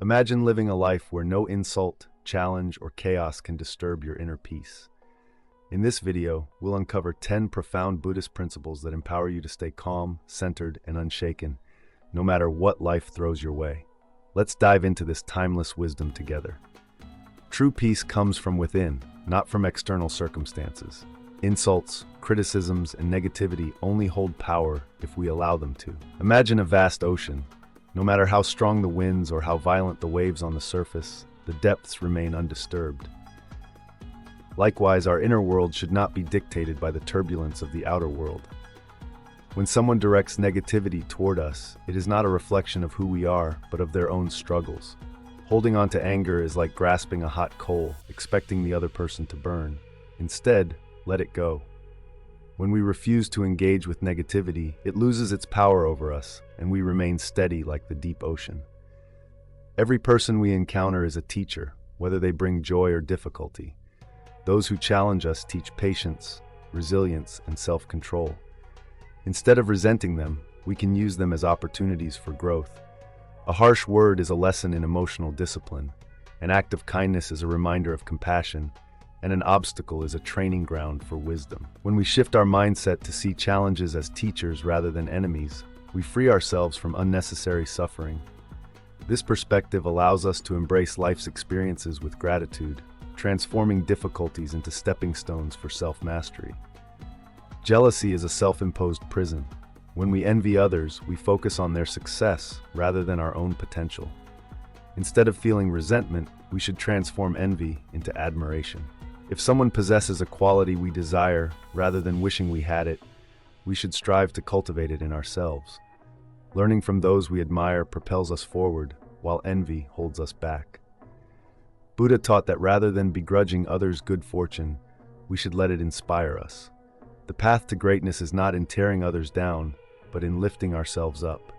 Imagine living a life where no insult, challenge, or chaos can disturb your inner peace. In this video, we'll uncover 10 profound Buddhist principles that empower you to stay calm, centered, and unshaken, no matter what life throws your way. Let's dive into this timeless wisdom together. True peace comes from within, not from external circumstances. Insults, criticisms, and negativity only hold power if we allow them to. Imagine a vast ocean. No matter how strong the winds or how violent the waves on the surface, the depths remain undisturbed. Likewise, our inner world should not be dictated by the turbulence of the outer world. When someone directs negativity toward us, it is not a reflection of who we are, but of their own struggles. Holding on to anger is like grasping a hot coal, expecting the other person to burn. Instead, let it go. When we refuse to engage with negativity, it loses its power over us, and we remain steady like the deep ocean. Every person we encounter is a teacher, whether they bring joy or difficulty. Those who challenge us teach patience, resilience, and self-control. Instead of resenting them, we can use them as opportunities for growth. A harsh word is a lesson in emotional discipline. An act of kindness is a reminder of compassion, and an obstacle is a training ground for wisdom. When we shift our mindset to see challenges as teachers rather than enemies, we free ourselves from unnecessary suffering. This perspective allows us to embrace life's experiences with gratitude, transforming difficulties into stepping stones for self-mastery. Jealousy is a self-imposed prison. When we envy others, we focus on their success rather than our own potential. Instead of feeling resentment, we should transform envy into admiration. If someone possesses a quality we desire rather than wishing we had it, we should strive to cultivate it in ourselves. Learning from those we admire propels us forward, while envy holds us back. Buddha taught that rather than begrudging others' good fortune, we should let it inspire us. The path to greatness is not in tearing others down, but in lifting ourselves up.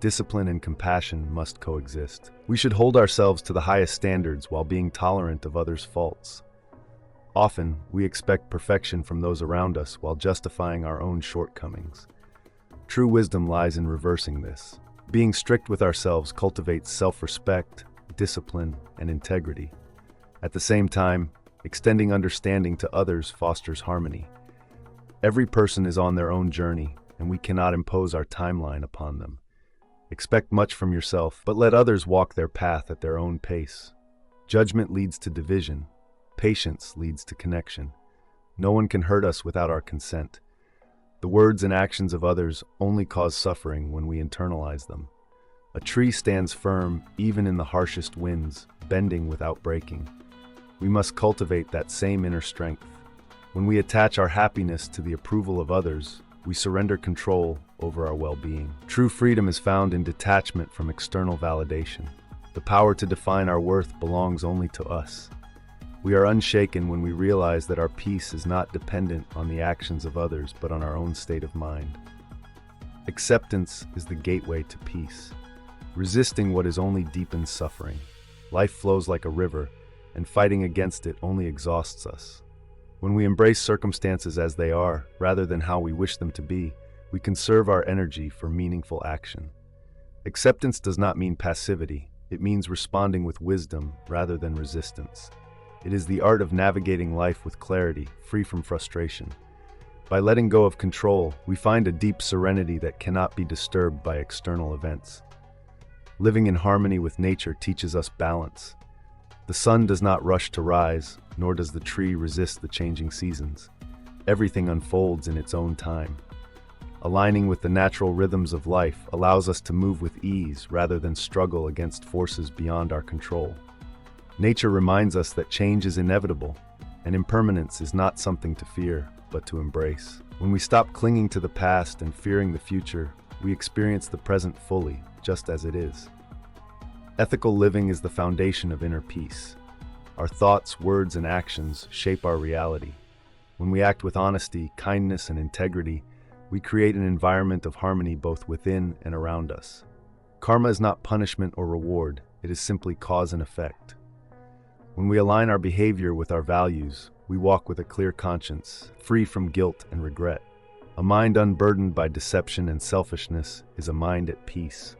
Discipline and compassion must coexist. We should hold ourselves to the highest standards while being tolerant of others' faults. Often, we expect perfection from those around us while justifying our own shortcomings. True wisdom lies in reversing this. Being strict with ourselves cultivates self-respect, discipline, and integrity. At the same time, extending understanding to others fosters harmony. Every person is on their own journey, and we cannot impose our timeline upon them. Expect much from yourself, but let others walk their path at their own pace. Judgment leads to division. Patience leads to connection. No one can hurt us without our consent. The words and actions of others only cause suffering when we internalize them. A tree stands firm even in the harshest winds, bending without breaking. We must cultivate that same inner strength. When we attach our happiness to the approval of others, we surrender control over our well-being. True freedom is found in detachment from external validation. The power to define our worth belongs only to us. We are unshaken when we realize that our peace is not dependent on the actions of others, but on our own state of mind. Acceptance is the gateway to peace. Resisting what is only deepens suffering. Life flows like a river, and fighting against it only exhausts us. When we embrace circumstances as they are, rather than how we wish them to be, we conserve our energy for meaningful action. Acceptance does not mean passivity. It means responding with wisdom rather than resistance. It is the art of navigating life with clarity, free from frustration. By letting go of control, we find a deep serenity that cannot be disturbed by external events. Living in harmony with nature teaches us balance. The sun does not rush to rise, nor does the tree resist the changing seasons. Everything unfolds in its own time. Aligning with the natural rhythms of life allows us to move with ease rather than struggle against forces beyond our control. Nature reminds us that change is inevitable, and impermanence is not something to fear, but to embrace. When we stop clinging to the past and fearing the future, we experience the present fully, just as it is. Ethical living is the foundation of inner peace. Our thoughts, words, and actions shape our reality. When we act with honesty, kindness, and integrity, we create an environment of harmony both within and around us. Karma is not punishment or reward, it is simply cause and effect. When we align our behavior with our values, we walk with a clear conscience, free from guilt and regret. A mind unburdened by deception and selfishness is a mind at peace.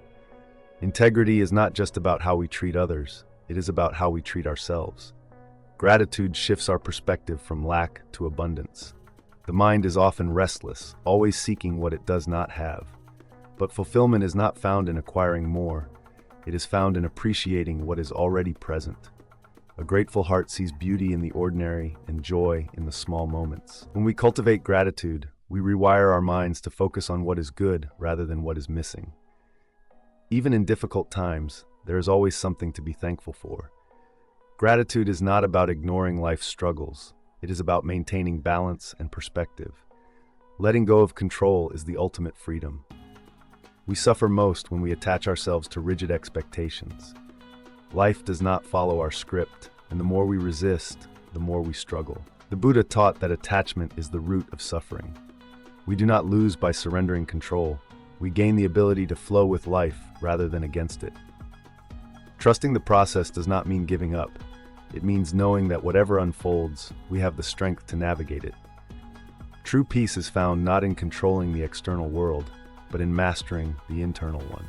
Integrity is not just about how we treat others, it is about how we treat ourselves. Gratitude shifts our perspective from lack to abundance. The mind is often restless, always seeking what it does not have. But fulfillment is not found in acquiring more, it is found in appreciating what is already present. A grateful heart sees beauty in the ordinary and joy in the small moments. When we cultivate gratitude, we rewire our minds to focus on what is good rather than what is missing. Even in difficult times, there is always something to be thankful for. Gratitude is not about ignoring life's struggles. It is about maintaining balance and perspective. Letting go of control is the ultimate freedom. We suffer most when we attach ourselves to rigid expectations. Life does not follow our script, and the more we resist, the more we struggle. The Buddha taught that attachment is the root of suffering. We do not lose by surrendering control. We gain the ability to flow with life rather than against it. Trusting the process does not mean giving up. It means knowing that whatever unfolds, we have the strength to navigate it. True peace is found not in controlling the external world, but in mastering the internal one.